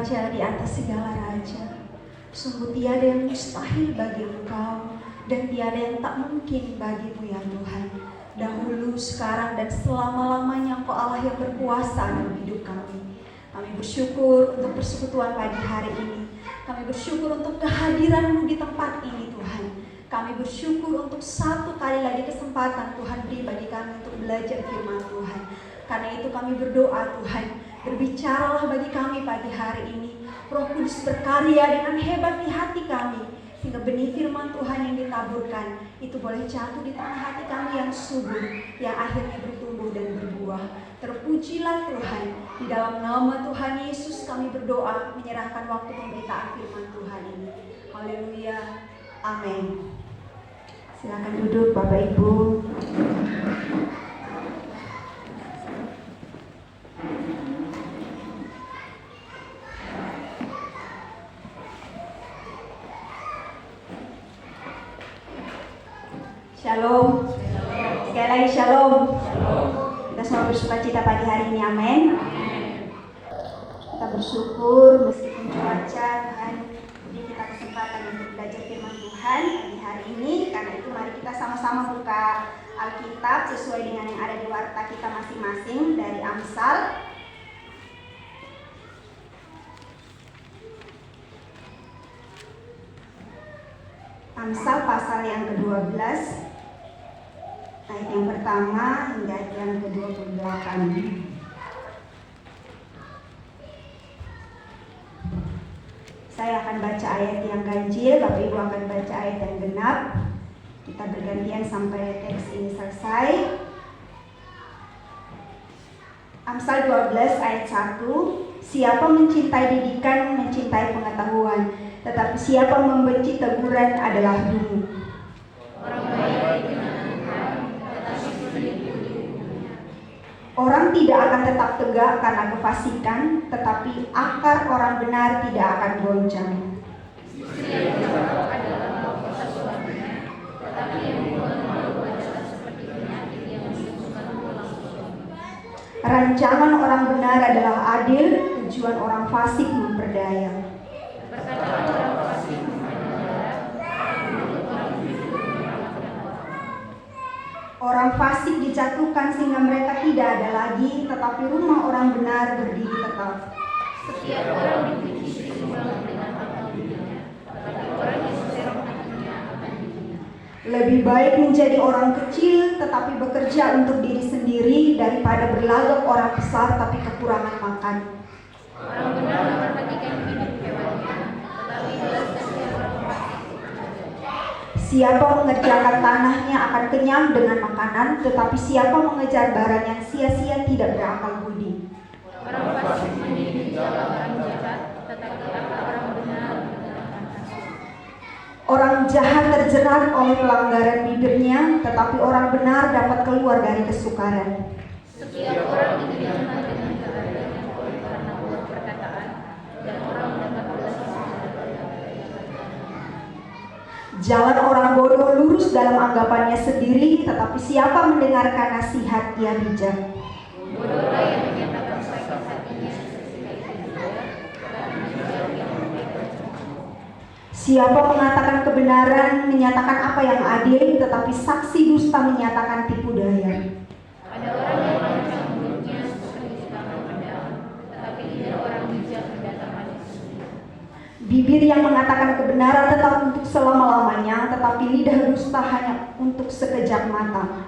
Raja di atas segala raja. Sungguh tiada yang mustahil bagi Engkau, dan tiada yang tak mungkin bagimu ya Tuhan. Dahulu, sekarang, dan selama-lamanya Engkau Allah yang berkuasa dalam hidup kami. Kami bersyukur untuk persekutuan pagi hari ini. Kami bersyukur untuk kehadiran-Mu di tempat ini Tuhan. Kami bersyukur untuk satu kali lagi kesempatan Tuhan beri bagi kami untuk belajar firman Tuhan. Karena itu kami berdoa Tuhan, berbicaralah bagi kami pagi hari ini. Roh Kudus berkarya dengan hebat di hati kami, sehingga benih firman Tuhan yang ditaburkan itu boleh jatuh di tanah hati kami yang subur, yang akhirnya bertumbuh dan berbuah. Terpujilah Tuhan. Di dalam nama Tuhan Yesus kami berdoa, menyerahkan waktu pemberitaan firman Tuhan ini. Haleluya. Amin. Silakan duduk Bapak Ibu. Shalom. Sekali lagi shalom. Kita semua bersuka cita pagi hari ini, amin. Kita bersyukur meskipun cuaca Tuhan beri kita kesempatan untuk belajar firman Tuhan pagi hari ini. Karena itu mari kita sama-sama buka Alkitab sesuai dengan yang ada di warta kita masing-masing dari Amsal. Amsal pasal yang ke-12, ayat yang pertama hingga ayat yang ke-28. Saya akan baca ayat yang ganjil, Bapak Ibu akan baca ayat yang genap. Kita bergantian sampai teks ini selesai. Amsal 12 ayat 1. Siapa mencintai didikan mencintai pengetahuan, tetapi siapa membenci teguran adalah dungu. Orang tidak akan tetap tegak karena kefasikan, tetapi akar orang benar tidak akan goncang. Rancangan orang benar adalah adil, tujuan orang fasik memperdaya. Orang fasik dijatuhkan sehingga mereka tidak ada lagi, tetapi rumah orang benar berdiri tetap. Setiap orang dipuji seimbang dengan akal budinya, tetapi orang yang serong hatinya akan dihina. Lebih baik menjadi orang kecil tetapi bekerja untuk diri sendiri daripada berlagak orang besar tapi kekurangan makan. Orang benar memperhatikan hidup hewannya, tetapi belas kasihan orang fasik. Siapa mengerjakan tanahnya akan kenyang dengan makanan, tetapi siapa mengejar barang yang sia-sia tidak berakal budi. Orang fasik mendiri jalan orang jahat, tetapi akal orang benar menegakkan kasih. Orang jahat terjerat oleh pelanggaran bibirnya, tetapi orang benar dapat keluar dari kesukaran. Setiap orang dikenyangkan dengan keadaannya oleh karena ulah perkataan, dan orang mendapat belas kasihan. Jalan orang bodoh lurus dalam anggapannya sendiri, tetapi siapa mendengarkan nasihat ia bijak. Bodohlah yang menyatakan sakit hatinya sesuai itu juga, tetapi bijak yang memberikan. Siapa mengatakan kebenaran menyatakan apa yang adil, tetapi saksi dusta menyatakan tipu daya. Ada orang yang merancang mulutnya seperti serangan pedang, tetapi lidah orang bijak mendatangkan kesulitan. Bibir yang mengatakan kebenaran tetap untuk selama-lamanya, tetapi lidah dusta hanya untuk sekejap mata.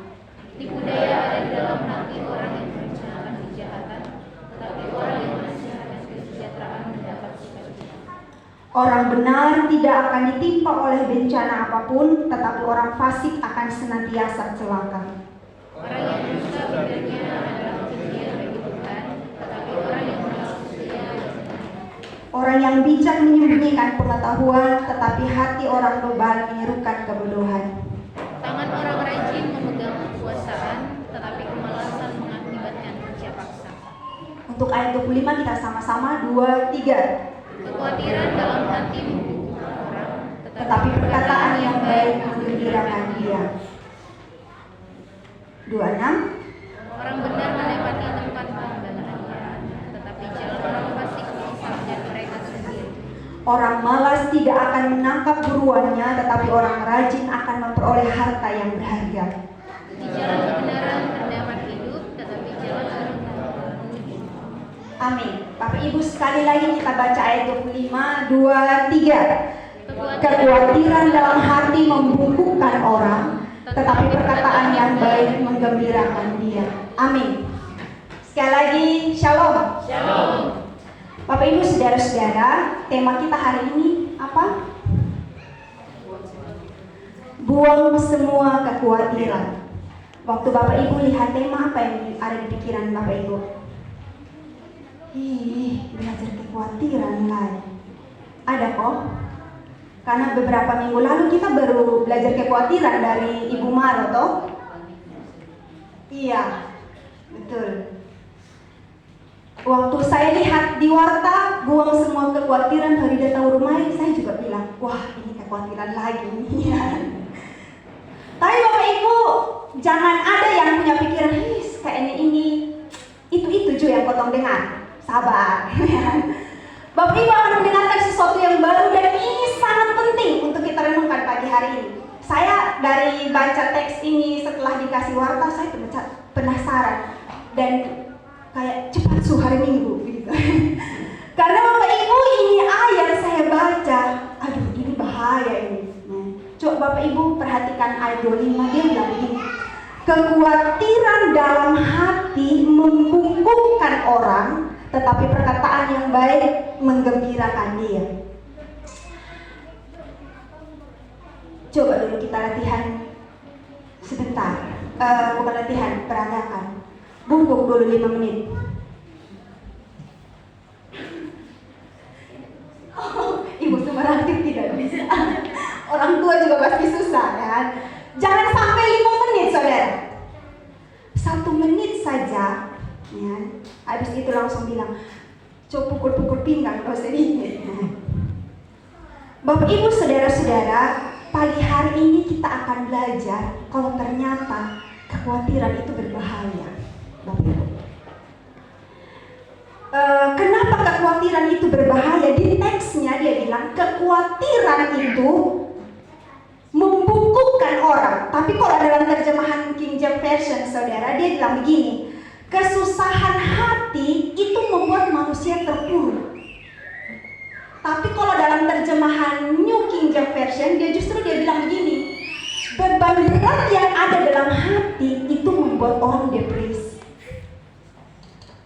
Tipu daya ada di dalam hati orang yang merencanakan kejahatan, tetapi orang yang menasihati kesejahteraan mendapat sukacita. Orang benar tidak akan ditimpa oleh bencana apapun, tetapi orang fasik akan senantiasa celaka. Orang yang dusta bibirnya adalah kebencian bagi Tuhan, tetapi orang yang menolak setia adalah senang. Orang yang bijak menyembunyikan pengetahuan, tetapi hati orang bebal menyerukan kebodohan. Tangan orang rajin memegang kekuasaan, tetapi kemalasan mengakibatkan kerja paksa. Untuk ayat 25 kita sama-sama 2, 3. Kekhawatiran dalam hati menghukum orang, Tetapi perkataan yang baik menggembirakan dia. 26. orang benar menepati tempat pembelaannya, tetapi jalan orang fasik menyesatkan mereka Orang malas tidak akan menangkap buruannya, tetapi orang rajin akan memperoleh harta yang berharga. Di jalan kebenaran terdapat hidup, tetapi jalan orang menuju. Amin. Bapak Ibu, sekali lagi kita baca ayat 25, 2, 3. Kekhawatiran dalam hati membungkukkan orang, tetapi perkataan yang baik menggembirakan dia. Amin. Sekali lagi, shalom. Shalom. Bapak Ibu, saudara-saudara, tema kita hari ini apa? Buang semua kekhawatiran. Waktu Bapak Ibu lihat tema, apa yang ada di pikiran Bapak Ibu? Belajar kekhawatiran lagi. Ada kok. Karena beberapa minggu lalu kita baru belajar kekhawatiran dari Ibu Maro, toh? Iya, betul. Waktu saya lihat di warta, buang semua kekhawatiran Farida Taurumai, saya juga bilang, wah ini kekhawatiran lagi nih ya. Tapi Bapak Ibu, jangan ada yang punya pikiran, kayaknya ini, itu Jo yang potong dengar. Sabar. Bapak Ibu akan mendengarkan sesuatu yang baru dan ini sangat penting untuk kita renungkan pagi hari ini. Saya dari baca teks ini setelah dikasih warta, saya penasaran dan kayak cepat hari Minggu gitu. Karena Bapak Ibu ini ayat saya baca, aduh ini bahaya ini. Coba Bapak Ibu perhatikan ayat 25, dia bilang begini. Kekhawatiran dalam hati membungkukkan orang, tetapi perkataan yang baik menggembirakan dia. Coba dulu kita latihan sebentar. Bukan latihan, peragakan. Bungkuk dulu 5 menit. Ibu semua aktif tidak bisa. Orang tua juga pasti susah kan. Jangan sampai 5 menit saudara. 1 menit saja ya. Habis itu langsung bilang, coba pukul-pukul pinggang kalau sedikit. Bapak Ibu saudara-saudara, pagi hari ini kita akan belajar kalau ternyata kekhawatiran itu berbahaya. Bapak Ibu, kenapa kekhawatiran itu berbahaya? Di teksnya dia bilang kekhawatiran itu membungkukkan orang. Tapi kalau dalam terjemahan King James Version saudara, dia bilang begini, kesusahan hati itu membuat manusia terpuruk. Tapi kalau dalam terjemahan New King James Version, dia bilang begini, beban berat yang ada dalam hati itu membuat orang depresi.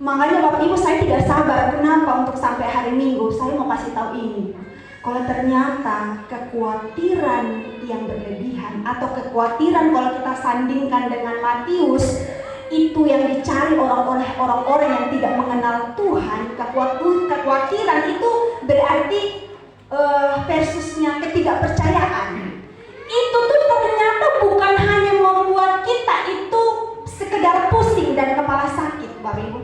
Makanya Bapak Ibu, saya tidak sabar kenapa untuk sampai hari Minggu saya mau kasih tahu ini. Kalau ternyata kekhawatiran yang berlebihan atau kekhawatiran kalau kita sandingkan dengan Matius, itu yang dicari oleh orang-orang yang tidak mengenal Tuhan. Kekhawatiran itu berarti versusnya ketidakpercayaan. Itu tuh ternyata bukan hanya membuat kita itu sekedar pusing dan kepala sakit, Bapak Ibu.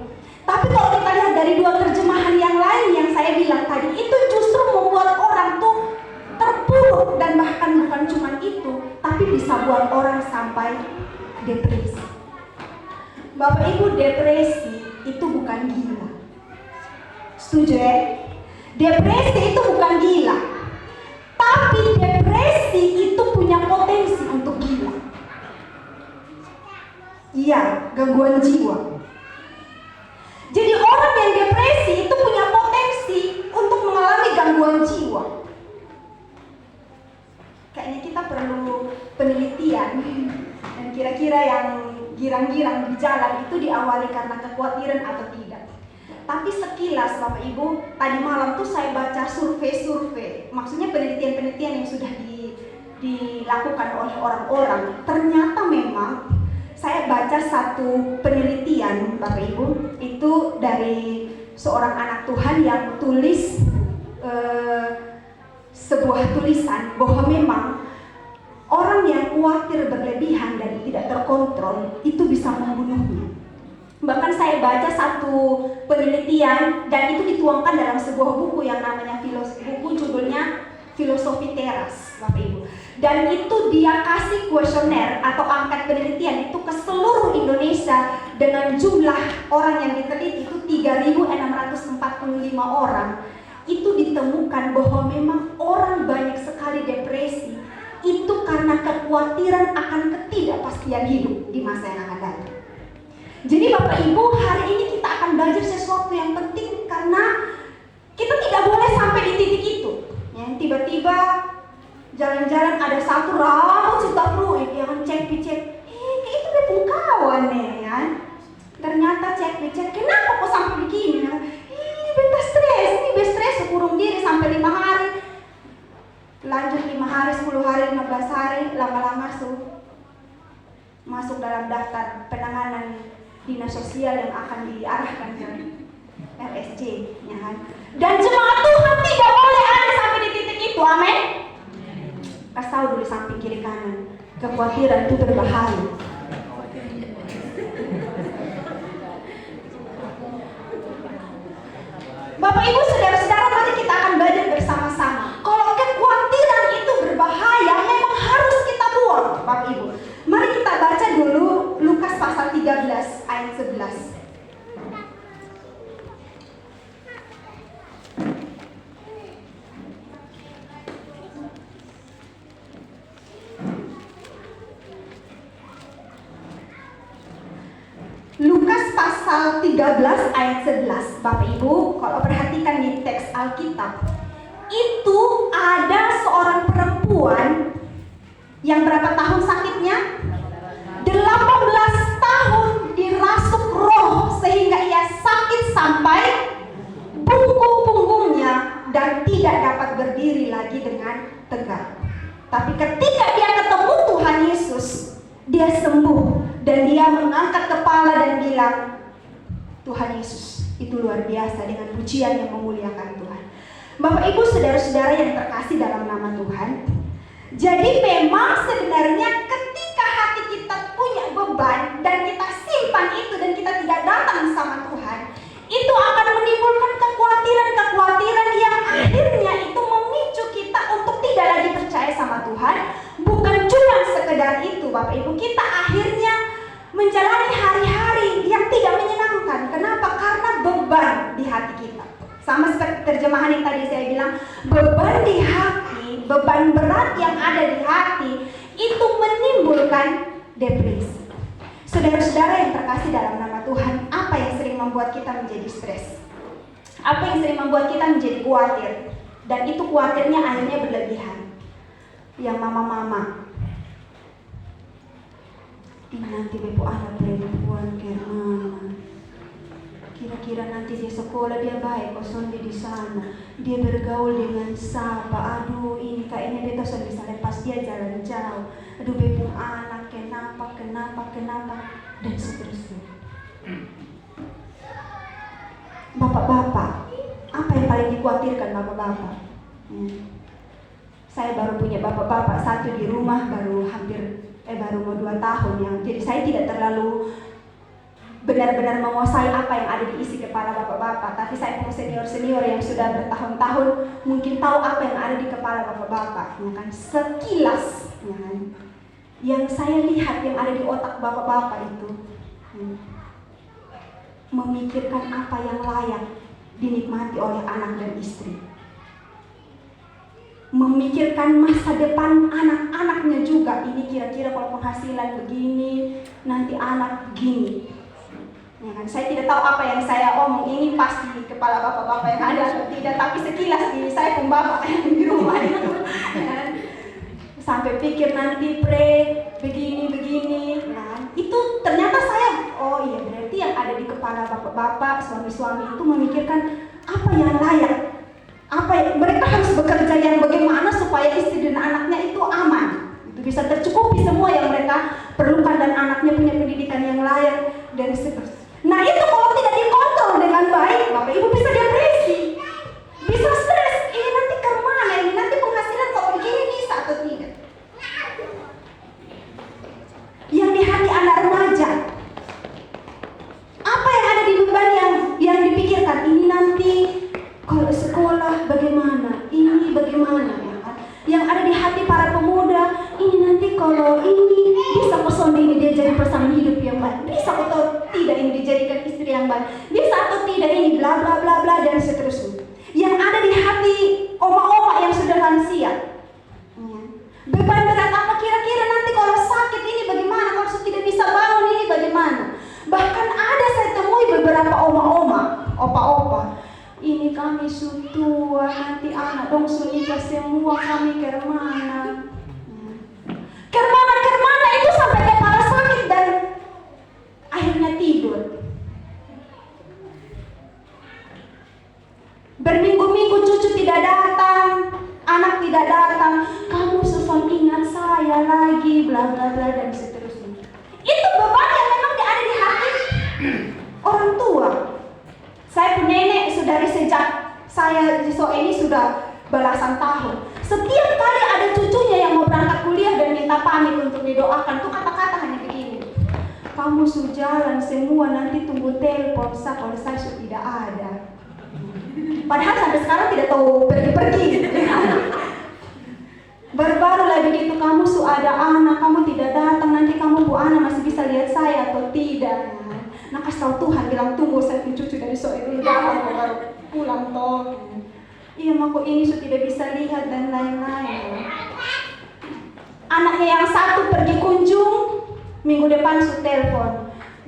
Tapi kalau kita lihat dari 2 terjemahan yang lain yang saya bilang tadi, itu justru membuat orang tuh terpuruk dan bahkan bukan cuma itu, tapi bisa buat orang sampai depresi. Bapak Ibu, depresi itu bukan gila. Setuju ya? Depresi itu bukan gila. Tapi depresi itu punya potensi untuk gila. Iya, gangguan jiwa. Jadi orang yang depresi itu punya potensi untuk mengalami gangguan jiwa. Kayaknya kita perlu penelitian. Dan kira-kira yang girang-girang di jalan itu diawali karena kekhawatiran atau tidak. Tapi sekilas Bapak Ibu, tadi malam tuh saya baca survei-survei. Maksudnya penelitian-penelitian yang sudah dilakukan oleh orang-orang. Ternyata memang saya baca satu penelitian Bapak Ibu, itu dari seorang anak Tuhan yang tulis sebuah tulisan bahwa memang orang yang khawatir berlebihan dan tidak terkontrol itu bisa membunuhnya. Bahkan saya baca satu penelitian dan itu dituangkan dalam sebuah buku yang namanya buku judulnya Filosofi Teras, Bapak Ibu. Dan itu dia kasih kuesioner atau angkat penelitian itu ke seluruh Indonesia dengan jumlah orang yang diteliti itu 3.645 orang. Itu ditemukan bahwa memang orang banyak sekali depresi itu karena kekhawatiran akan ketidakpastian hidup di masa yang akan datang. Jadi Bapak Ibu, hari ini kita akan belajar sesuatu yang penting karena kita tidak boleh sampai di titik itu. Ya, tiba-tiba jalan-jalan ada satu rambut sudah fluid, yang cek-cek, itu dia pun kawan ya. Ternyata cek-cek, kenapa kok sampai begini? Ini beta stres, ini beta stres kurung diri sampai 5 hari. Lanjut 5 hari, 10 hari, 15 hari, lama-lama masuk dalam daftar penanganan dinas sosial yang akan diarahkan ke RSC, ya kan? Dan jemaat Tuhan tidak boleh ada sampai di titik itu, amin. Kasih tahu dulu samping kiri kanan, kekhawatiran itu berbahaya. Bapak Ibu, saudara-saudara, mari kita akan belajar bersama-sama. Kalau kekhawatiran itu berbahaya, memang harus kita buang, Bapak Ibu. Mari kita baca dulu Lukas pasal 13 ayat 11. Lukas pasal 13 ayat 11. Bapak Ibu, kalau perhatikan di teks Alkitab, itu ada seorang perempuan yang berapa tahun sakitnya? 18 tahun dirasuk roh sehingga ia sakit sampai punggung-punggungnya dan tidak dapat berdiri lagi dengan tegak. Tapi ketika dia ketemu Tuhan Yesus, dia sembuh dan dia mengangkat kepala dan bilang, Tuhan Yesus itu luar biasa, dengan pujian yang memuliakan Tuhan. Bapak Ibu, saudara-saudara yang terkasih dalam nama Tuhan, jadi memang sebenarnya ketika hati kita punya beban dan kita simpan itu dan kita tidak datang sama Tuhan, itu akan menimbulkan kekhawatiran yang akhirnya itu memicu kita untuk tidak lagi percaya sama Tuhan. Bukan cuma sekedar itu, Bapak Ibu, kita akhirnya menjalani hari-hari yang tidak menyenangkan. Kenapa? Karena beban di hati kita. Sama seperti terjemahan yang tadi saya bilang, beban di hati, beban berat yang ada di hati itu menimbulkan depresi. Saudara-saudara yang terkasih dalam nama Tuhan, apa yang sering membuat kita menjadi stres? Apa yang sering membuat kita menjadi khawatir? Dan itu khawatirnya akhirnya berlebihan. Yang mama-mama, ini nanti bepo anak perempuan ke mana? Kira-kira nanti dia sekolah dia baik, kosong di sana. Dia bergaul dengan siapa? Aduh, ini kayaknya beta sudah bisa lepas dia jalan jauh. Aduh, bepo anak, kenapa, dan seterusnya. Bapak-bapak, apa yang paling dikhawatirkan bapak-bapak? Saya baru punya bapak-bapak satu di rumah, baru mau 2 tahun ya. Jadi saya tidak terlalu benar-benar menguasai apa yang ada di isi kepala bapak-bapak. Tapi saya punya senior-senior yang sudah bertahun-tahun mungkin tahu apa yang ada di kepala bapak-bapak, ya kan? Sekilas, ya kan? Yang saya lihat yang ada di otak bapak-bapak itu memikirkan apa yang layak dinikmati oleh anak dan istri. Memikirkan masa depan anak-anaknya juga. Ini kira-kira kalau penghasilan begini, nanti anak begini. Ya kan? Saya tidak tahu apa yang saya omong ini pasti di kepala bapak-bapak yang ada atau tidak, tapi sekilas di saya pun bapak yang di rumah itu. Ya. Sampai pikir nanti begini. Nah, itu ternyata saya, oh iya berarti yang ada di kepala bapak-bapak, suami-suami itu memikirkan apa yang layak. Mereka harus bekerja yang bagaimana supaya istri dan anaknya itu aman, itu bisa tercukupi semua yang mereka perlukan dan anaknya punya pendidikan yang layak dan seterusnya. Nah itu kalau tidak dikontrol dengan baik, Bapak Ibu bisa depresi, bisa stres. Ini nanti kemana? Ini nanti penghasilan kalau begini bisa atau tidak? Yang di hati anak remaja, apa yang ada di beban yang dipikirkan? Ini nanti kalau sekolah bagaimana? Ini bagaimana, ya kan? Yang ada di hati para pemuda, ini nanti kalau ini bisa kosong ini dia jadi pasangan hidup yang baik, bisa atau tidak ini dijadikan istri yang baik, bisa atau tidak ini bla bla bla bla dan seterusnya. Yang ada di hati kami sutua, nanti anak dong sunika semua kami kermana. Kermana itu sampai kepala sakit dan akhirnya tidur. Berminggu-minggu cucu tidak datang, anak tidak datang. Kamu susah ingat saya lagi, bla bla bla dan seterusnya. Itu beban yang memang ada di hati orang tua. Saya punya nenek saudari sejak saya ini sudah belasan tahun. Setiap kali ada cucunya yang mau berangkat kuliah dan minta pamit untuk didoakan, tuh kata-kata hanya begini. Kamu sudah jalan semua, nanti tunggu telepon saya kalau saya sudah tidak ada. Padahal sampai sekarang tidak tahu pergi-pergi. Baru-baru lah begitu, kamu sudah ada anak, kamu tidak datang, nanti kamu bu anak masih bisa lihat saya atau tidak. Nah kasih tahu Tuhan bilang tunggu saya pun cucu dari sore dulu datang baru pulang toh. Iya aku ini sudah tidak bisa lihat dan lain-lain. Anaknya yang satu pergi kunjung, minggu depan sudah telepon.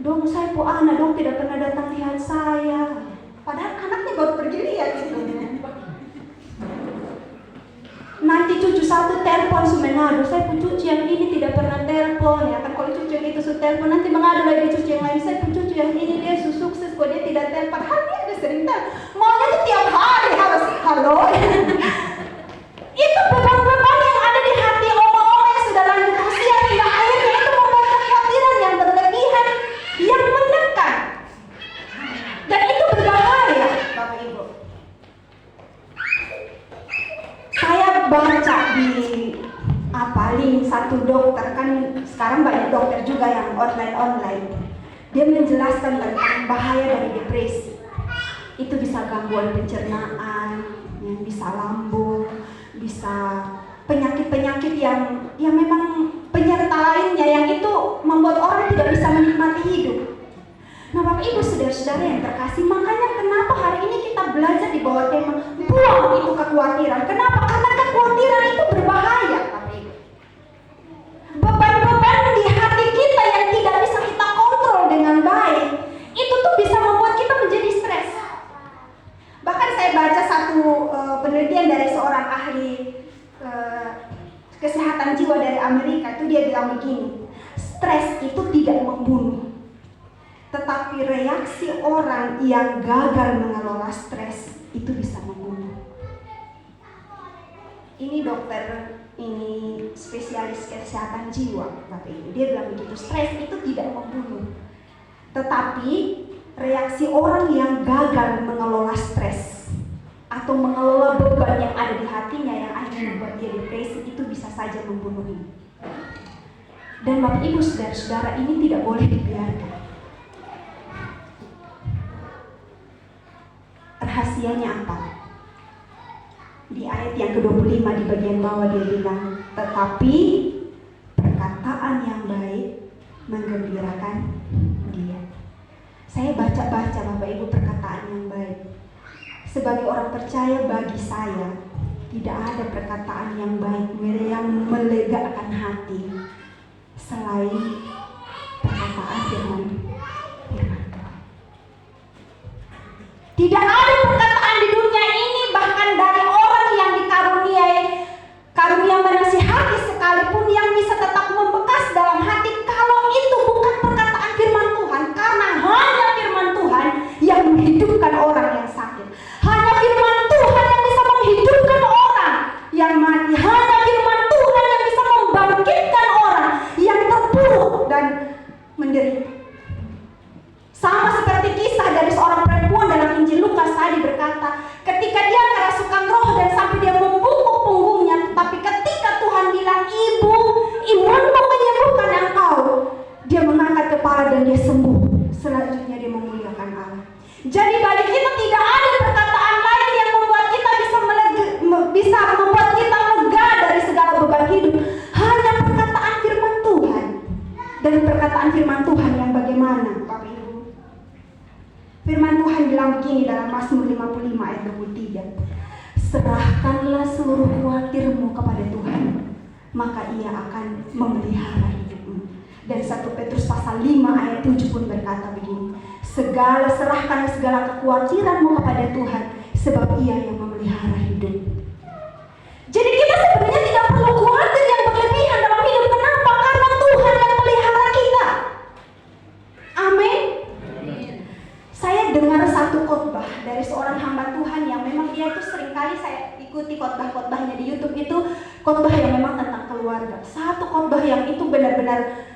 Dong saya bu anak dong tidak pernah datang lihat saya. Padahal anaknya baru pergi lihat gitu. Nanti cucu satu telepon mengadu, saya pun cucu yang ini tidak pernah telepon ya kan, kalau cucu yang itu sudah telepon nanti mengadu lagi cucu yang lain, saya pun cucu yang ini dia sukses kok dia tidak telepon, padahal dia ada sering telepon, maunya itu tiap hari harus halo. Itu beban-beban yang ada di hati oma-oma yang sudah lanjut usia hingga akhirnya itu membuat kekhawatiran yang berlebihan yang menekan, dan itu berbahaya Bapak Ibu. Saya baca di link satu dokter, kan sekarang banyak dokter juga yang online. Dia menjelaskan tentang bahaya dari depresi. Itu bisa gangguan pencernaan, yang bisa lambung, bisa penyakit-penyakit yang memang penyerta lainnya yang itu membuat orang tidak bisa menikmati hidup. Nah Bapak Ibu saudara-saudara yang terkasih, makanya kenapa hari ini kita belajar di bawah tema buang itu kekhawatiran. Kenapa? Karena kekhawatiran itu berbahaya Bapak Ibu. Beban-beban di hati kita yang tidak bisa kita kontrol dengan baik, itu tuh bisa membuat kita menjadi stres. Bahkan saya baca satu penelitian dari seorang ahli kesehatan jiwa dari Amerika, itu dia bilang begini, stres itu tidak membunuh, tetapi reaksi orang yang gagal mengelola stres itu bisa membunuh. Ini dokter, ini spesialis kesehatan jiwa, Bapak Ibu. Dia bilang begitu, stres itu tidak membunuh, tetapi reaksi orang yang gagal mengelola stres atau mengelola beban yang ada di hatinya yang akhirnya membuat dia depresi itu bisa saja membunuhnya. Dan Bapak Ibu saudara-saudara, ini tidak boleh dibiarkan. Rahasianya apa? Di ayat yang ke-25 di bagian bawah dia bilang, tetapi perkataan yang baik menggembirakan dia. Saya baca-baca Bapak Ibu perkataan yang baik. Sebagai orang percaya, bagi saya tidak ada perkataan yang baik yang melegakan hati selain perkataan firman Tuhan. Tidak ada perkataan di dunia ini, bahkan dari orang yang dikaruniai karunia menasihati sekalipun, yang bisa tetap membekas dalam hati kalau itu bukan perkataan firman Tuhan. Karena hanya firman Tuhan yang menghidupkan orang yang sakit. Hanya firman Tuhan yang bisa menghidupkan orang yang mati. Hanya firman Tuhan yang bisa membangkitkan orang yang terpuruk dan menderita. Sama seperti kisah dari seorang perempuan dalam Injil Lukas tadi berkata, ketika dia kerasukan roh dan sampai dia membungkuk punggungnya, tapi ketika Tuhan bilang, ibu, imanmu menyembuhkan engkau, dia mengangkat kepala dan dia sembuh. Selanjutnya dia memuliakan Allah. Jadi bagi kita tidak ada perkataan lain yang membuat kita bisa membuat kita lega dari segala beban hidup. Hanya perkataan firman Tuhan. Dan perkataan firman Tuhan yang bagaimana, Bapak Ibu? Firman Tuhan bilang begini dalam Mazmur 55 ayat 23. Serahkanlah seluruh khawatirmu kepada Tuhan, maka Ia akan memelihara hidupmu. Dan 1 Petrus pasal 5 ayat 7 pun berkata begini. Serahkanlah segala kekhawatiranmu kepada Tuhan, sebab Ia yang memelihara hidup. Jadi kita sebenarnya tidak perlu khawatir yang berlebihan dalam hidup. Kenapa? Karena Tuhan yang pelihara kita. Amin. Saya dengar satu khotbah dari seorang hamba Tuhan yang memang dia itu seringkali saya ikuti khotbah-khotbahnya di YouTube itu, khotbah yang memang tentang keluarga. Satu khotbah yang itu benar-benar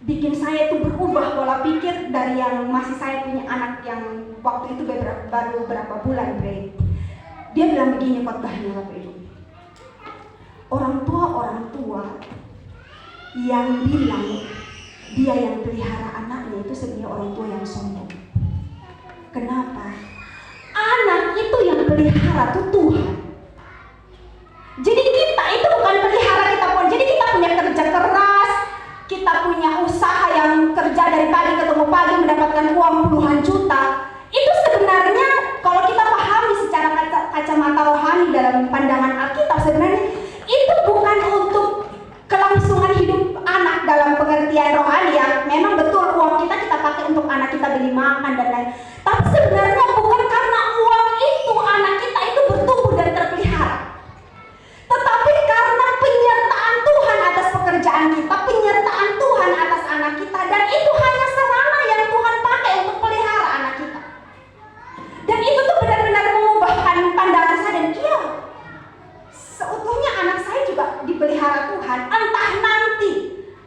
bikin saya itu berubah pola pikir dari yang masih saya punya anak yang waktu itu baru berapa bulan, Bre. Dia bilang begini khotbahnya Bapak Ibu. Orang tua yang bilang dia yang pelihara anaknya itu sebenarnya orang tua yang sombong. Kenapa? Anak itu yang pelihara tuh Tuhan. Jadi kita itu bukan pelihara kita pun. Jadi kita punya kerja keras, kita punya usaha yang kerja dari pagi ketemu pagi mendapatkan uang puluhan juta. Itu sebenarnya kalau kita pahami secara kacamata rohani dalam pandangan Alkitab, sebenarnya itu bukan untuk kelangsungan hidup anak dalam pengertian rohani ya. Memang betul uang kita pakai untuk anak kita beli makan dan lain. Tapi sebenarnya bukan karena uang itu anak kita itu bertumbuh dan terpelihara. Tetapi karena penyertaan Tuhan atas pekerjaan kita, penyertaan Tuhan atas anak kita, dan itu hanya sarana yang Tuhan pakai untuk pelihara anak kita. Dan itu tuh benar-benar mengubahkan pandangan saya dan dia. Seutuhnya anak saya juga dipelihara Tuhan. Entah nanti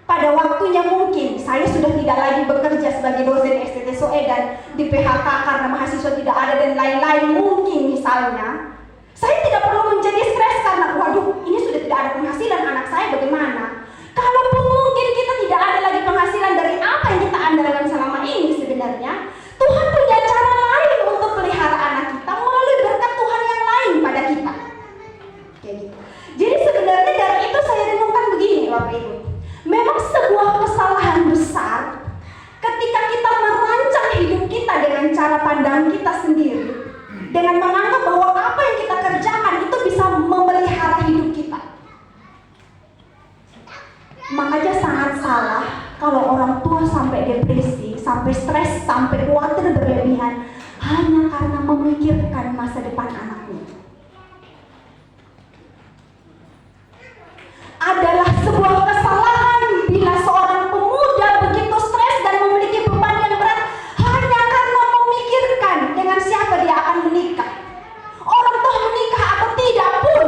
pada waktunya mungkin saya sudah tidak lagi bekerja sebagai dosen STTSOE dan di PHK karena mahasiswa tidak ada dan lain-lain, mungkin misalnya saya tidak perlu menjadi stres karena waduh ini sudah tidak ada penghasilan, anak saya bagaimana. Kalaupun mungkin kita tidak ada lagi penghasilan dari apa yang kita andalkan selama ini, sebenarnya Tuhan punya cara lain untuk pelihara anak kita melalui berkat Tuhan yang lain pada kita. Kayak gitu. Jadi sebenarnya dari itu saya renungkan begini Bapak Ibu. Memang sebuah kesalahan besar ketika kita merancang hidup kita dengan cara pandang kita sendiri, dengan menganggap bahwa apa yang kita kerjakan itu bisa memelihara hidup kita. Makanya sangat salah kalau orang tua sampai depresi, sampai stres, sampai khawatir berlebihan hanya karena memikirkan masa depan anaknya. Adalah sebuah kesalahan bila seorang pemuda begitu stres dan memiliki beban yang berat hanya karena memikirkan dengan siapa dia akan menikah. Orang toh menikah atau tidak pun,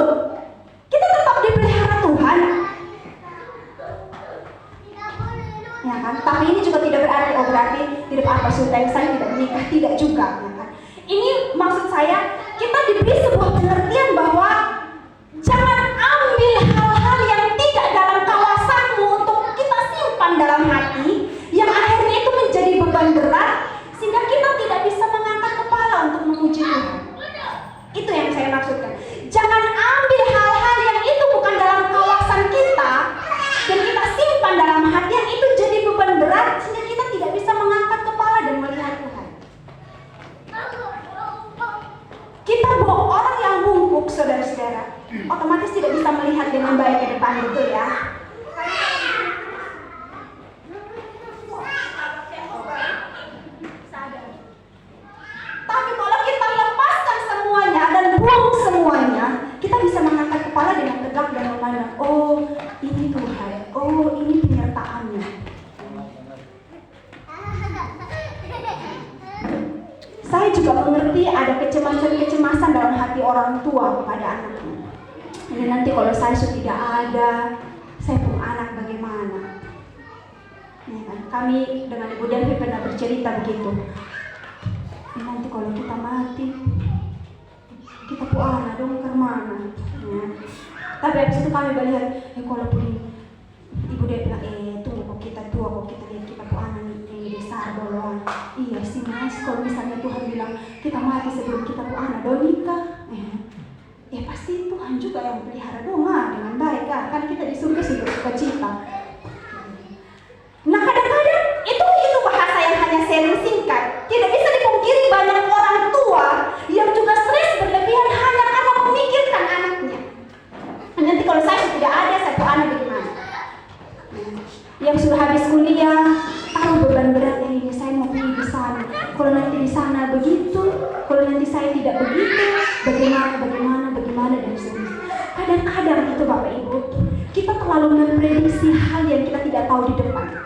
kita tetap dipelihara Tuhan. Ya kan? Tapi ini juga tidak berarti tidak apa sudah saya tidak menikah, tidak juga. Ya kan? Ini maksud saya kita diberi sebuah pengertian bahwa jangan ambil hal-hal yang tidak dalam kawasanmu untuk kita simpan dalam hati, yang akhirnya itu menjadi beban berat sehingga kita tidak bisa mengangkat kepala untuk memuji Tuhan. Itu yang saya maksudkan. Jangan ambil hal-hal yang itu bukan dalam kawasan kita dan kita simpan dalam hati, yang itu jadi beban berat sehingga kita tidak bisa mengangkat kepala dan melihat Tuhan. Kita orang yang bungkuk, saudara-saudara, otomatis tidak bisa melihat dengan baik ke depan, betul ya? Tapi kalau kita lepaskan semuanya dan buang semuanya, kita bisa mengangkat kepala dengan tegak dan memandang, oh ini Tuhan, oh ini penyertaannya. Saya juga mengerti ada kecemasan dalam hati orang tua kepada anaknya. Ini nanti kalau saya sudah tidak ada, saya punya anak bagaimana? Ya kan? Kami dengan Ibu Devi pernah bercerita begitu. Nanti kalau kita mati, kita punya anak dong ke mana? Ya. Tapi habis itu kami melihat, kalaupun Ibu Devi bilang, tunggu kok kita tua, kok kita lihat kita punya anak ini besar duluan. Iya sih Mas, kalau misalnya Tuhan bilang kita mati sebelum kita punya anak dong nikah, ya pasti Tuhan juga yang pelihara doa dengan baik kan kita di surga sih bersuka-cita. Nah kadang-kadang itu bahasa yang hanya sharing singkat. Tidak bisa dipungkiri banyak orang tua yang juga stres berlebihan hanya karena memikirkan anaknya. Nanti kalau saya tidak ada, saya punya anak bagaimana? Yang sudah habis kuliah, tahu beban berat ini saya mau pergi di sana. Kalau nanti di sana begitu, kalau nanti saya saya tidak begitu, bagaimana dan seterusnya. Kadang-kadang itu Bapak Ibu, kita terlalu memprediksi hal yang kita tidak tahu di depan.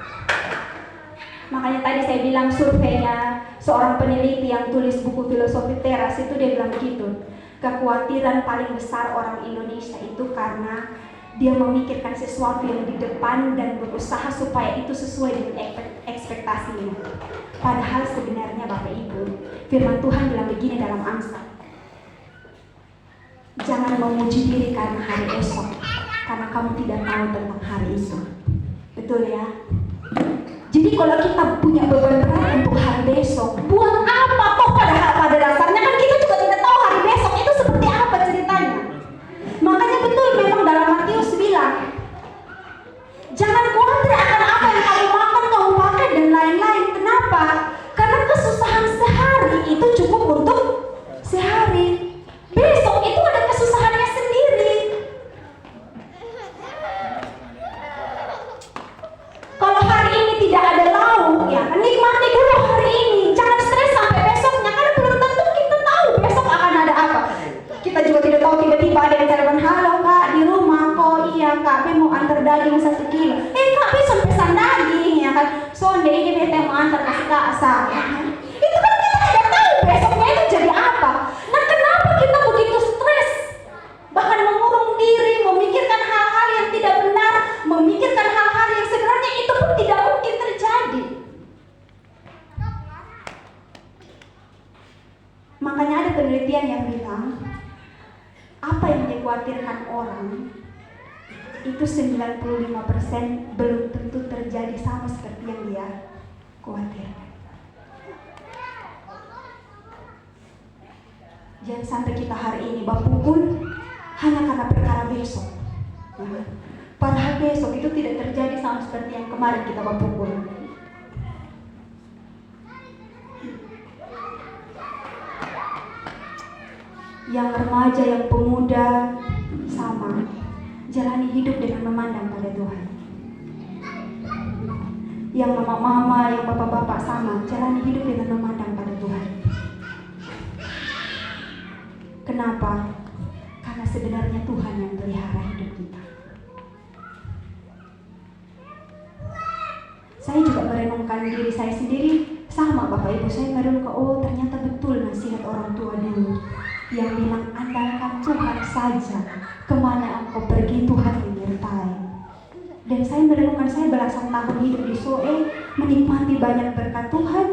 Makanya tadi saya bilang surveinya seorang peneliti yang tulis buku Filosofi Teras itu dia bilang begitu. Kekhawatiran paling besar orang Indonesia itu karena dia memikirkan sesuatu yang di depan dan berusaha supaya itu sesuai dengan ekspektasinya. Padahal sebenarnya Bapak Ibu, firman Tuhan bilang begini dalam Amsal. Jangan memuji diri karena hari esok, karena kamu tidak tahu tentang hari itu. Betul ya? Jadi kalau kita punya beban berat untuk hari besok, buat apa toh pada dasarnya kan kita juga tidak tahu hari besok itu seperti apa ceritanya. Makanya betul memang dalam Matius bilang, jangan khawatir akan apa yang kamu makan, kamu pakai dan lain-lain. Kenapa? Karena kesusahan sehari itu cukup untuk sehari. Besok itu ada kesusahannya sendiri. Kalau hari ini tidak ada lauk, ya nikmati dulu hari ini. Jangan stres sampai besoknya, karena belum tentu kita tahu besok akan ada apa. Kita juga tidak tahu, tiba-tiba ada yang telepon, halo kak di rumah, kok iya kak, Be mau antar daging 1 kilo. Kak bisa pesan daging ya kan? Sonde ini bete mau antar kasih kak asal. Itu kan kita tidak tahu besoknya itu jadi apa. Nah kenapa kita begitu stres? Bahkan mengurung diri, memikirkan hal-hal yang tidak benar, memikirkan hal-hal yang sebenarnya itu pun tidak mungkin terjadi. Makanya ada penelitian yang bilang, apa yang dikhawatirkan orang itu 95% belum tentu terjadi sama seperti yang dia khawatirkan. Jangan sampai kita hari ini berpukul hanya karena perkara besok. Ya. Padahal besok itu tidak terjadi sama seperti yang kemarin kita berpukul. Yang remaja, yang pemuda, sama. Jalani hidup dengan memandang pada Tuhan. Yang mama-mama, yang bapak-bapak sama. Jalani hidup dengan memandang pada Tuhan. Kenapa? Karena sebenarnya Tuhan yang pelihara hidup kita. Saya juga merenungkan diri saya sendiri. Sama Bapak Ibu, saya merenungkan, oh ternyata betul nasihat orang tua dulu yang bilang andalkan Tuhan saja, kemana engkau pergi Tuhan menyertai. Dan saya merenungkan, saya belasan tahun hidup di Soe, menikmati banyak berkat Tuhan,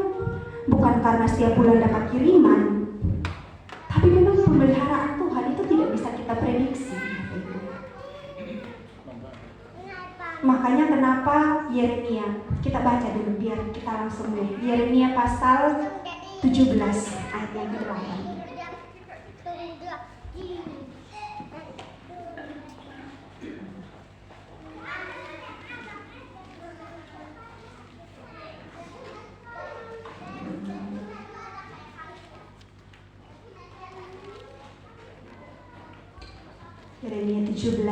bukan karena setiap bulan dapat kiriman, tapi memang pemeliharaan Tuhan itu tidak bisa kita prediksi. Makanya kenapa Yeremia, kita baca dulu biar kita langsung deh. Yeremia pasal 17 ayat yang ke-8. Yeremia 17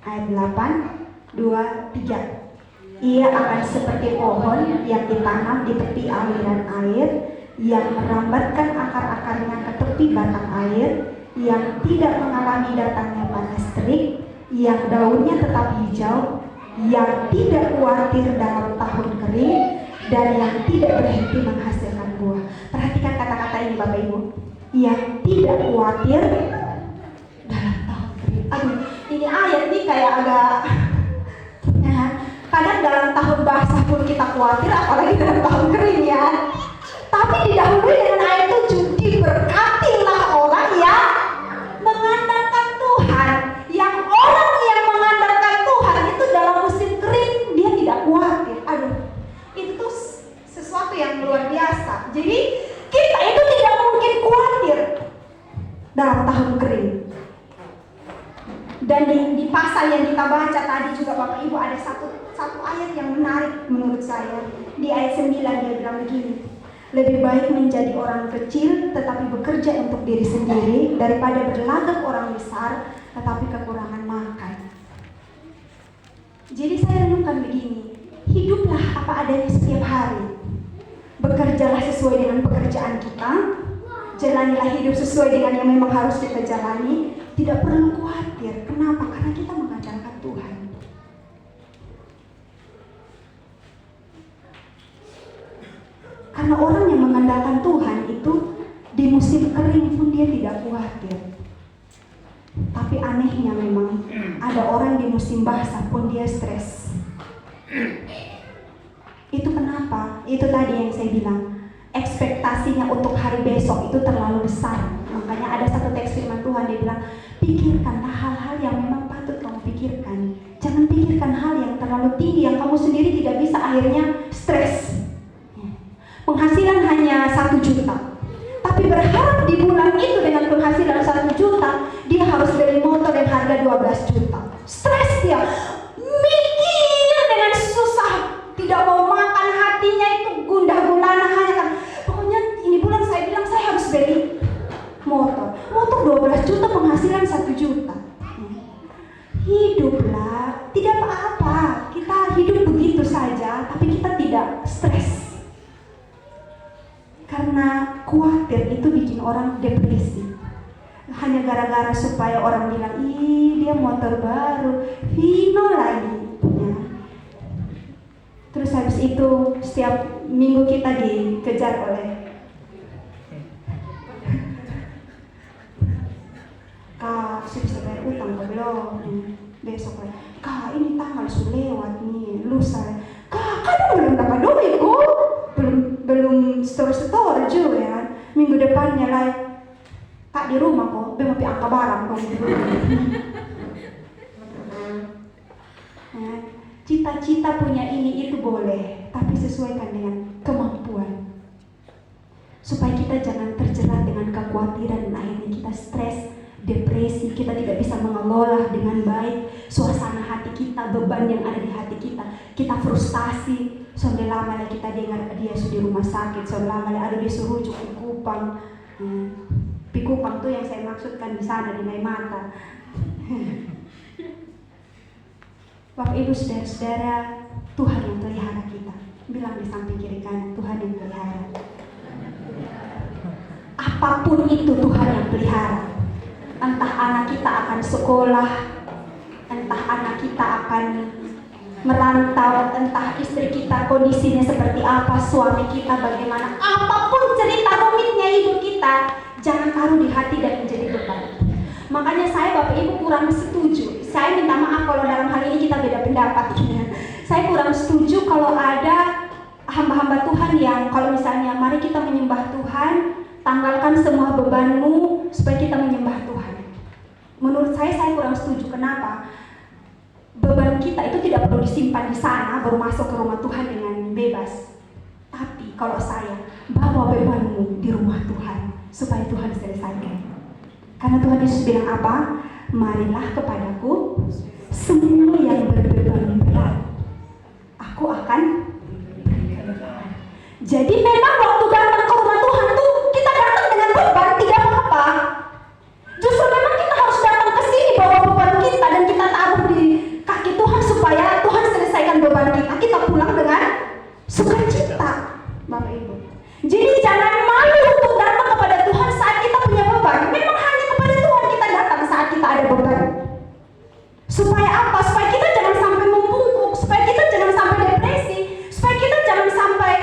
ayat 8, 2, 3. Ia akan seperti pohon yang ditanam di tepi aliran air, yang merambatkan akar-akarnya ke tepi batang air, yang tidak mengalami datangnya panas terik, yang daunnya tetap hijau, yang tidak khawatir dalam tahun kering, dan yang tidak berhenti menghasilkan buah. Perhatikan kata-kata ini Bapak Ibu. Yang tidak khawatir dalam tahun kering. Aduh, ini ayat ini kayak agak ya, kadang dalam tahun basah pun kita khawatir, apalagi dalam tahun kering ya. Tapi didahului dengan ayat 7, diberkatilah orang yang mengandalkan Tuhan. Yang orang yang mengandalkan Tuhan itu dalam musim kering dia tidak khawatir. Aduh, itu tuh sesuatu yang luar biasa. Jadi kita itu tidak mungkin khawatir dalam tahun kering. Dan di pasal yang kita baca tadi juga Bapak Ibu ada satu ayat yang menarik menurut saya. Di ayat 9 dia bilang begini, lebih baik menjadi orang kecil tetapi bekerja untuk diri sendiri daripada berlagak orang besar tetapi kekurangan makan. Jadi saya renungkan begini, hiduplah apa adanya setiap hari. bekerjalah sesuai dengan pekerjaan kita, jalanilah hidup sesuai dengan yang memang harus kita jalani. Tidak perlu khawatir. Kenapa? Karena kita mengandalkan Tuhan. Karena orang yang mengandalkan Tuhan itu di musim kering pun dia tidak khawatir. Tapi anehnya memang ada orang di musim basah pun dia stres. Itu kenapa? Itu tadi yang saya bilang, ekspektasinya untuk hari besok itu terlalu besar. Makanya ada satu teks firman Tuhan, dia bilang, pikirkanlah hal-hal yang memang patut kamu pikirkan. Jangan pikirkan hal yang terlalu tinggi yang kamu sendiri tidak bisa, akhirnya stres. Penghasilan hanya 1 juta, tapi berharap di bulan itu dengan penghasilan 1 juta dia harus beli motor yang harga 12 juta. Stres dia, mikir dengan susah, tidak mau makan, hatinya itu gundah gulana, hanya kan pokoknya ini bulan saya bilang saya harus beli motor 12 juta, penghasilan 1 juta. Hiduplah, tidak apa-apa, kita hidup begitu saja, tapi kita tidak stres. Karena khawatir itu bikin orang depresi. Hanya gara-gara supaya orang bilang, ih dia motor baru, Vino lagi. Ya. Terus habis itu setiap minggu kita dikejar oleh Kak, sudah bisa bayar utang kok belum? Besok lagi, Kak ini tanggal sudah lewat nih, lusa. Kak, belum dapat duit kok. Belum store juga ya. Minggu depannya lah Kak di rumah kok, belum pi angka barang kok. Nah, cita-cita punya ini itu boleh, tapi sesuaikan dengan kemampuan. Supaya kita jangan terjerat dengan kekhawatiran dan akhirnya kita stres, depresi, kita tidak bisa mengelola dengan baik suasana hati kita, beban yang ada di hati kita. Kita frustasi. Sampai lama lah kita dengar dia sudah di rumah sakit, sampai lama lah ada dia serujuk di Kupang. Kupang tuh yang saya maksudkan di sana di Maimata. Bapak Ibu saudara-saudara, Tuhan yang pelihara kita. Bilang di samping kiri kanan, Tuhan yang pelihara. Apapun itu Tuhan yang pelihara. Entah anak kita akan sekolah, entah anak kita akan merantau, entah istri kita kondisinya seperti apa, suami kita bagaimana, apapun cerita rumitnya hidup kita, jangan taruh di hati dan menjadi beban. Makanya saya Bapak Ibu kurang setuju. Saya minta maaf kalau dalam hal ini kita beda pendapat. Saya kurang setuju kalau ada hamba-hamba Tuhan yang kalau misalnya mari kita menyembah Tuhan, tanggalkan semua bebanmu supaya kita menyembah Tuhan. Menurut saya kurang setuju. Kenapa? Beban kita itu tidak perlu disimpan di sana baru masuk ke rumah Tuhan dengan bebas. Tapi kalau saya bawa bebanmu di rumah Tuhan supaya Tuhan selesaikan. Karena Tuhan Yesus bilang apa? Marilah kepadaku semua yang berbeban berat, aku akan berikan beban. Jadi memang waktu datang ke rumah Tuhan tuh kita datang dengan beban, tidak apa-apa. Justru memang kita harus datang ke sini bawa beban kita dan kita taruh di kaki Tuhan supaya Tuhan selesaikan beban kita. Kita pulang dengan sukacita, Bapak Ibu. Jadi jangan malu untuk datang kepada Tuhan saat kita punya beban. Memang hanya kepada Tuhan kita datang saat kita ada beban. Supaya apa? Supaya kita jangan sampai membungkuk, supaya kita jangan sampai depresi, supaya kita jangan sampai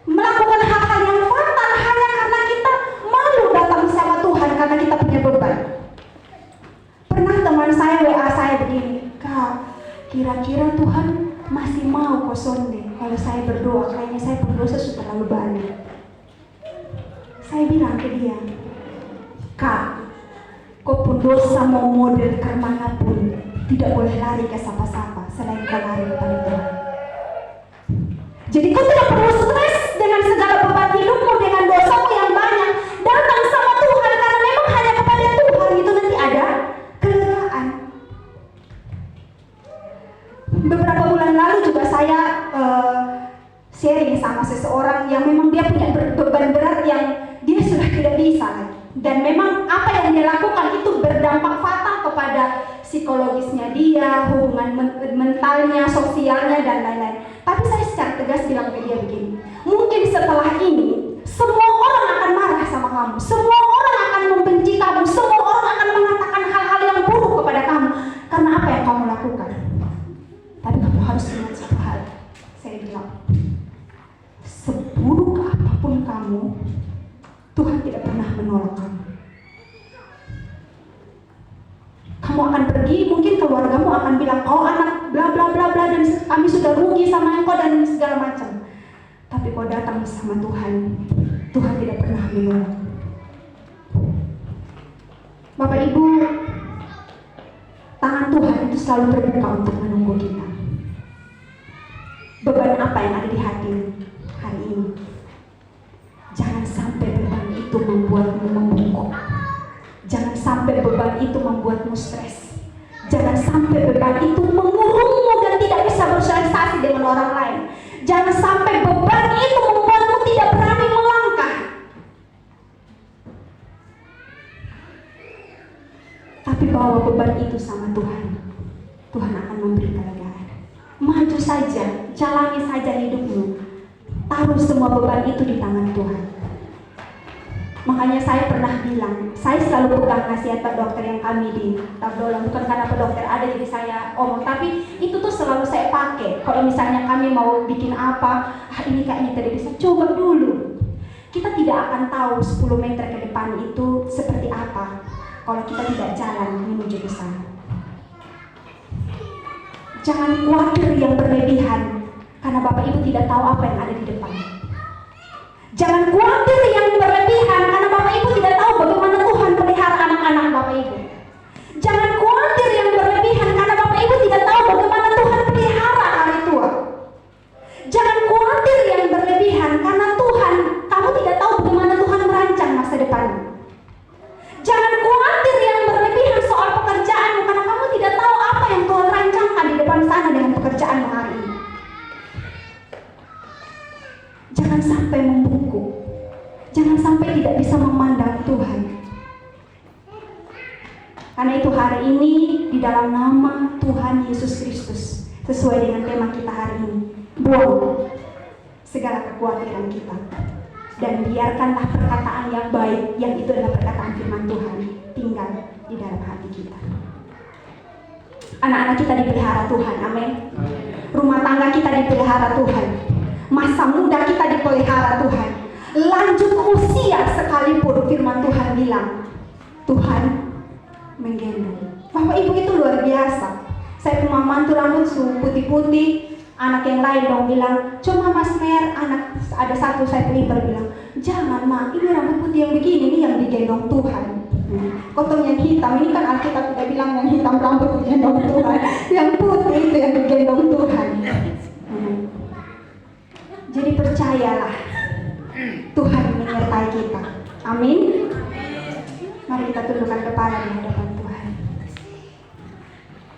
melakukan hal-hal yang fatal hanya karena kita malu datang sama Tuhan karena kita punya beban. Pernah teman saya WA saya begini, Kak, kira-kira Tuhan masih mau kosong deh kalau saya berdoa, kayaknya saya berdosa sudah terlalu banyak. Saya bilang ke dia, Kak, kau pun dosa mau model kemana pun tidak boleh lari ke siapa-siapa selain kau lari kepada Tuhan. Jadi kau tidak perlu stres dengan segala beban hidupmu, dengan dosamu yang banyak. Datang sama Tuhan karena memang hanya kepada Tuhan itu nanti ada kelegaan. Beberapa bulan lalu juga saya sharing sama seseorang yang memang dia punya beban berat yang dia sudah tidak bisa lagi. Dan memang apa yang dia lakukan itu berdampak fatal kepada psikologisnya dia, hubungan mentalnya, sosialnya, dan lain-lain. Tapi saya secara tegas bilang ke dia begini, Mungkin setelah ini semua orang akan marah sama kamu, semua orang akan membenci kamu, semua orang akan mengatakan hal-hal yang buruk kepada kamu karena apa yang kamu lakukan. Tapi kamu harus ingat satu hal. Saya bilang, seburuk apapun kamu, Tuhan tidak pernah menolak kamu. Kamu akan pergi, mungkin keluargamu akan bilang, kau anak bla bla bla bla dan kami sudah rugi sama engkau dan segala macam. Tapi kau datang bersama Tuhan, Tuhan tidak pernah menolak. Bapak Ibu, tangan Tuhan itu selalu terbuka untuk menunggu kita. Beban apa yang ada di hati hari ini? Jangan sampai beban itu membuatmu membungkuk. Jangan sampai beban itu membuatmu stres. Jangan sampai beban itu mengurungmu dan tidak bisa bersosialisasi dengan orang lain. Jangan sampai beban itu membuatmu tidak berani melangkah. Tapi bawa beban itu sama Tuhan. Tuhan akan memberi kelegaan. Maju saja, jalani saja hidupmu. Taruh semua beban itu di tangan Tuhan. Makanya saya pernah bilang, saya selalu pegang nasihat Pak Dokter yang kami di Tabdola. Bukan karena Pak Dokter ada jadi saya omong, tapi itu tuh selalu saya pakai. Kalau misalnya kami mau bikin apa, ini kayaknya tidak bisa, coba dulu. Kita tidak akan tahu 10 meter ke depan itu seperti apa kalau kita tidak jalan menuju ke sana. Jangan khawatir yang berlebihan, karena Bapak Ibu tidak tahu apa yang ada di depan. Jangan khawatir yang berlebihan, karena Bapak Ibu tidak tahu bagaimana Tuhan pelihara anak-anak Bapak Ibu. Jangan khawatir yang berlebihan, karena Bapak Ibu tidak tahu bagaimana Tuhan pelihara hari tua. Jangan khawatir yang berlebihan, karena Tuhan, kamu tidak tahu bagaimana Tuhan merancang masa depanmu. Jangan khawatir yang berlebihan soal pekerjaanmu, karena kamu tidak tahu apa yang Tuhan rancangkan di depan sana dengan pekerjaanmu hari ini. Jangan sampai membungkuk. Jangan sampai tidak bisa memandang Tuhan. Karena itu hari ini di dalam nama Tuhan Yesus Kristus, sesuai dengan tema kita hari ini, buang segala kekhawatiran kita dan biarkanlah perkataan yang baik, yang itu adalah perkataan firman Tuhan, tinggal di dalam hati kita. Anak-anak kita dipelihara Tuhan, amin. Rumah tangga kita dipelihara Tuhan. Masa muda kita dipelihara Tuhan. Lanjut usia sekalipun firman Tuhan bilang, Tuhan menggendong. Bapak Ibu itu luar biasa. Saya punya mantu rambut putih-putih. Anak yang lain dong bilang, coba Mas Mer, anak ada satu saya pelipar bilang, jangan Ma, ini rambut putih yang begini ini yang digendong Tuhan. Kotong yang hitam, ini kan Alkitab tidak bilang yang hitam rambut digendong Tuhan. Yang putih itu yang digendong Tuhan. Jadi percayalah, Tuhan menyertai kita. Amin. Mari kita tundukkan kepala di hadapan